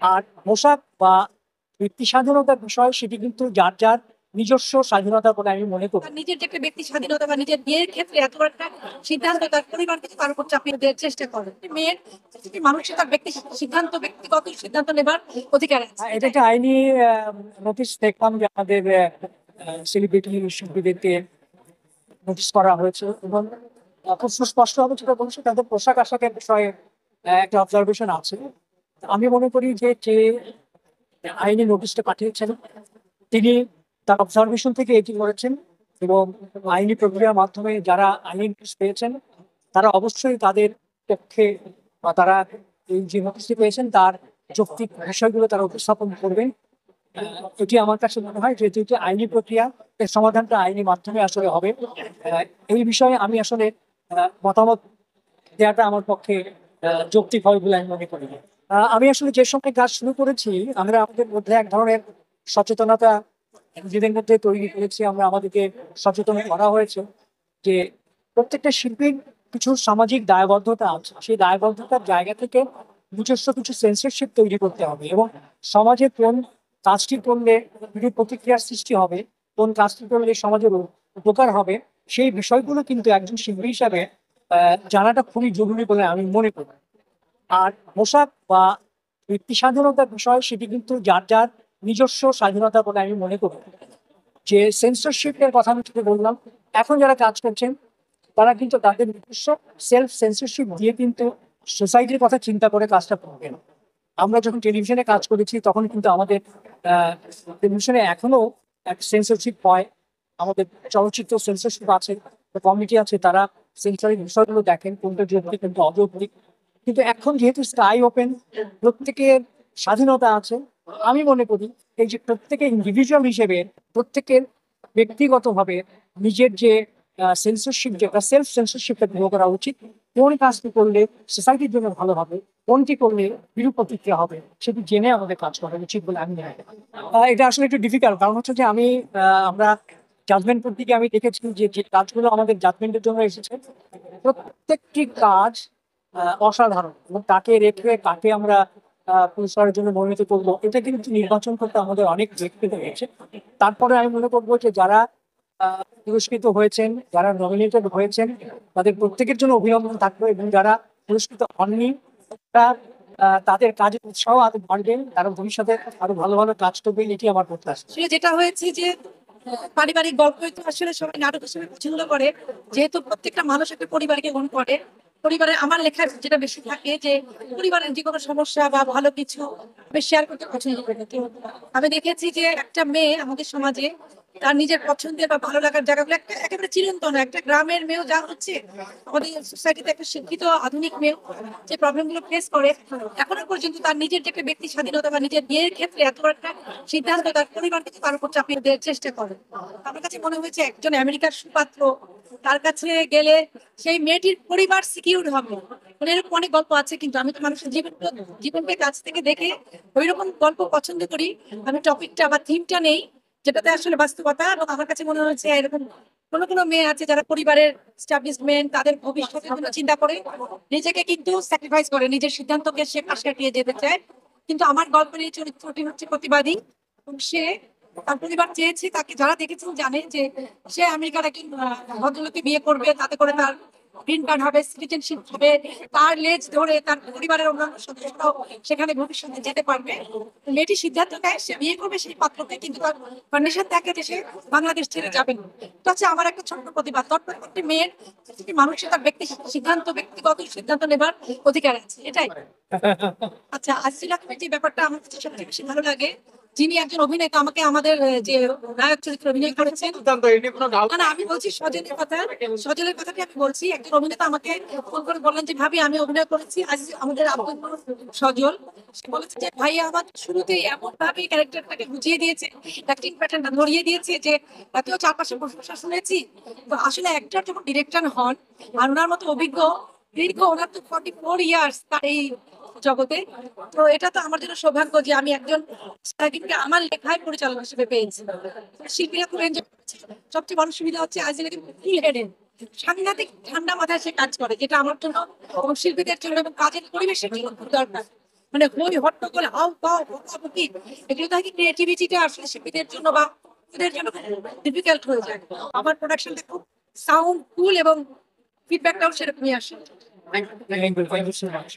আর পোশাক বা ব্যক্তি স্বাধীনতার বিষয় সেটি কিন্তু যার যার নিজস্ব স্বাধীনতা বলে আমি মনে করি। তার নিজের যে একটা ব্যক্তি স্বাধীনতা বা নিজের বিয়ের ক্ষেত্রে এত বড় একটা সিদ্ধান্ত তার পরিবার থেকে তার উপর চাপিয়ে দেওয়ার চেষ্টা করে। মেয়ের যদি মানুষের তার ব্যক্তি সিদ্ধান্ত ব্যক্তিগত সিদ্ধান্ত নেবার অধিকার আছে। এটা একটা আইনি নোটিশ দেখলাম যে আমাদের সেলিব্রিটি শিল্পীদেরকে নোটিশ করা হয়েছে এবং খুব সুস্পষ্ট ভাবে যেটা বলছে তাদের পোশাক আশাকের বিষয়ে একটা অবজারভেশন আছে। আমি মনে করি যে যে আইনি নোটিশটা পাঠিয়েছেন তিনি তার অবজারভেশন থেকে এটি করেছেন এবং আইনি প্রক্রিয়ার মাধ্যমে যারা আইনি নোটিশ পেয়েছেন তারা অবশ্যই তাদের পক্ষে বা তারা এই যে নোটিশটি পেয়েছেন তার যৌক্তিক বিষয়গুলো তারা উপস্থাপন করবেন। এটি আমার কাছে মনে হয় যেহেতু এটি আইনি প্রক্রিয়া এর সমাধানটা আইনি মাধ্যমে আসলে হবে। এই বিষয়ে আমি আসলে মতামত দেওয়াটা আমার পক্ষে যৌক্তিক হবে বলে আমি মনে করি। আমি আসলে যে সময় কাজ শুরু করেছি আমরা আমাদের মধ্যে এক ধরনের সচেতনতা নিজেদের মধ্যে তৈরি করেছি। আমরা আমাদেরকে সচেতন করা হয়েছে যে প্রত্যেকটা শিল্পীর কিছু সামাজিক দায়বদ্ধতা আছে, সেই দায়বদ্ধতার জায়গা থেকে নিজস্ব কিছু সেন্সরশিপ তৈরি করতে হবে এবং সমাজে কোন কাজটি করলে বিরূপ প্রতিক্রিয়ার সৃষ্টি হবে, কোন কাজটি করলে সমাজের উপকার হবে, সেই বিষয়গুলো কিন্তু একজন শিল্পী হিসাবে জানাটা খুবই জরুরি বলে আমি মনে করি। আর পোশাক বা ব্যক্তি স্বাধীনতার বিষয় সেটি কিন্তু যার যার নিজস্ব স্বাধীনতা বলে আমি মনে করি। যে সেন্সরশিপের কথা আমি তোকে বললাম, এখন যারা কাজ করছেন তারা কিন্তু তাদের নিজস্ব সেলফ সেন্সরশিপ দিয়ে কিন্তু সোসাইটির কথা চিন্তা করে কাজটা করবেন। আমরা যখন টেলিভিশনে কাজ করেছি তখন কিন্তু আমাদের টেলিভিশনে এখনো এক সেন্সরশিপ হয়। আমাদের চলচ্চিত্র সেন্সরশিপ আছে, কমিটি আছে, তারা সেন্সরের বিষয়গুলো দেখেন কোনটা যৌক্তিক কোনটা অযৌক্তিক। কিন্তু এখন যেহেতু স্কাই ওপেন, প্রত্যেকের স্বাধীনতা আছে। আমি মনে করি এই যে প্রত্যেকের ইন্ডিভিজুয়াল হিসেবে প্রত্যেকের ব্যক্তিগতভাবে নিজের যে সেন্সরশিপ, যেটা সেলফ সেন্সরশিপটা গ্রো করা উচিত। কোন কাজটি করলে সোসাইটির জন্য ভালো হবে, কোনটি করলে বিরূপ প্রতিক্রিয়া হবে, সেটি জেনে আমাদের কাজ করা উচিত বলে আমি মনে করি। এটা আসলে একটু ডিফিকাল্ট, কারণ হচ্ছে যে আমরা জাজমেন্টের দিকে আমি দেখেছি যে যে কাজগুলো আমাদের জাজমেন্টের জন্য এসেছে প্রত্যেকটি কাজ অসাধারণ এবং তাকে রেখে কাকে আমরা পুরস্কারের জন্য মনোনীত করবো এটা কিন্তু নির্বাচন করতে আমাদের অনেক ব্যক্তিগত হয়েছে। তারপরে আমি মনে করবো যে যারা পুরস্কৃত হয়েছেন, যারা নমিনেটেড হয়েছেন, তাদের প্রত্যেকের জন্য অভিনন্দন থাকবে এবং যারা পুরস্কৃত হননি তাদের কাজের উৎসাহ আরো বাড়বে, তারা ভবিষ্যতে আরো ভালো ভালো কাজ করবে, এটি আমার প্রত্যাশা। আসলে যেটা হয়েছে যে পারিবারিক গল্পই তো আসলে সবাই নাটক হিসেবে পছন্দ করে, যেহেতু প্রত্যেকটা মানুষ একটা পরিবারকে গ্রহণ করে। পরিবারে আমার লেখা যেটা বেশি থাকে যে পরিবারের যে কোনো সমস্যা বা ভালো কিছু আমি শেয়ার করতে পছন্দ করি। তো আমি দেখেছি যে একটা মেয়ে আমাদের সমাজে তার নিজের পছন্দের বা ভালো লাগার জায়গাগুলো একটা একেবারে চিরন্তন, একটা গ্রামের মেয়েও যা হচ্ছে আমাদের সোসাইটিতে একটা শিক্ষিত আধুনিক মেয়ে যে প্রবলেম গুলো ফেস করে, এখনো পর্যন্ত তার নিজের যে একটা ব্যক্তি স্বাধীনতা বা নিজের বিয়ের ক্ষেত্রে এত বড় একটা সিদ্ধান্ত তার পরিবার থেকে তার উপর চাপিয়ে দেওয়ার চেষ্টা করে। আমার কাছে মনে হয়েছে একজন আমেরিকার সুপাত্র তার কাছে গেলে সেই মেয়েটির পরিবার সিকিউর হবে। মানে এরকম অনেক গল্প আছে, কিন্তু আমি তো মানুষের জীবনকে কাছ থেকে দেখে ওই রকম গল্প পছন্দ করি। আমি টপিকটা বা থিমটা নেই যেটাতে আসলে বাস্তবতা, এবং আমার কাছে মনে হয়েছে এরকম কোনো কোনো মেয়ে আছে যারা পরিবারের স্টাবলিশমেন্ট তাদের ভবিষ্যতের জন্য চিন্তা করে নিজেকে কিন্তু স্যাক্রিফাইস করে, নিজের সিদ্ধান্তকে সে পাশে কাটিয়ে যেতে চায়। কিন্তু আমার গল্পের এই চরিত্রটি হচ্ছে প্রতিবাদী, এবং সে তার পরিবার চেয়েছে, তাকে যারা দেখেছেন জানে যে সে আমেরিকার একজন ভদ্রলোককে বিয়ে করবে, তাতে করে তার গ্রিন কার্ড হবে, সিটিজেনশিপ হবে, তার লেজ ধরে তার পরিবারের অন্যান্য সদস্যরাও সেখানে ভবিষ্যতে যেতে পারবে। মেয়েটি সিদ্ধান্ত নেয় সে বিয়ে করবে সেই পাত্রকে, কিন্তু তার কন্ডিশন থাকে যে সে বাংলাদেশ ছেড়ে যাবে না। তো হচ্ছে আমার একটা ছোট্ট প্রতিবাদ, তার প্রত্যেকটি মেয়ের প্রত্যেকটি মানুষের তার ব্যক্তিগত সিদ্ধান্ত নেবার অধিকার আছে, এটাই। আচ্ছা, আসিল আহমেদ যে ব্যাপারটা আমার কাছে সবচেয়ে বেশি ভালো লাগে, যিনি একজন অভিনেতা, আমাকে আমাদের যে নায়ক চরিত্রে অভিনয় করেছেন, না না আমি বলছি সজলের কথা, সজলের কথাটি আমি বলছি। একজন অভিনেতা আমাকে ফোন করে বললেন যে ভাবি আমি অভিনয় করেছি, আজ আমাদের আব্দুল সজল, সে বলেছে যে ভাইয়া আমার শুরুতেই এমন ভাবে ক্যারেক্টারটাকে বুঝিয়ে দিয়েছে, অ্যাক্টিং প্যাটার্নটা ধরিয়ে দিয়েছে যে এত চারপাশে প্রশংসা শুনেছি। তো আসলে একটার যখন ডিরেক্টর হন আর ওনার মতো অভিজ্ঞ দীর্ঘ, ওনার তো 44 ইয়ার্স তার এই জগতে, তো এটা তো আমার জন্য সৌভাগ্য যে আমি একজন সাকিবকে আমার লেখায় পরিচালক হিসেবে পেয়েছি। শিল্পীরা খুব এনজয় করছে। সবচেয়ে বড় সুবিধা হচ্ছে আজিলা কিন্তু ফুল হেডেড, সাংঘাতিক ঠান্ডা মাথায় সে কাজ করে, যেটা আমার জন্য এবং শিল্পীদের জন্য এবং কাজের পরিবেশের জন্য খুব দরকার। মানে হই হট্টগোল হাউ কাউ বকাবকি, এগুলো থাকে ক্রিয়েটিভিটিটা আসলে শিল্পীদের জন্য বা ওদের জন্য ডিফিকাল্ট হয়ে যায়। আমার প্রোডাকশনটা খুব সাউন্ড কুল এবং ফিডব্যাকটাও সেরকমই আসে। Thank you so much.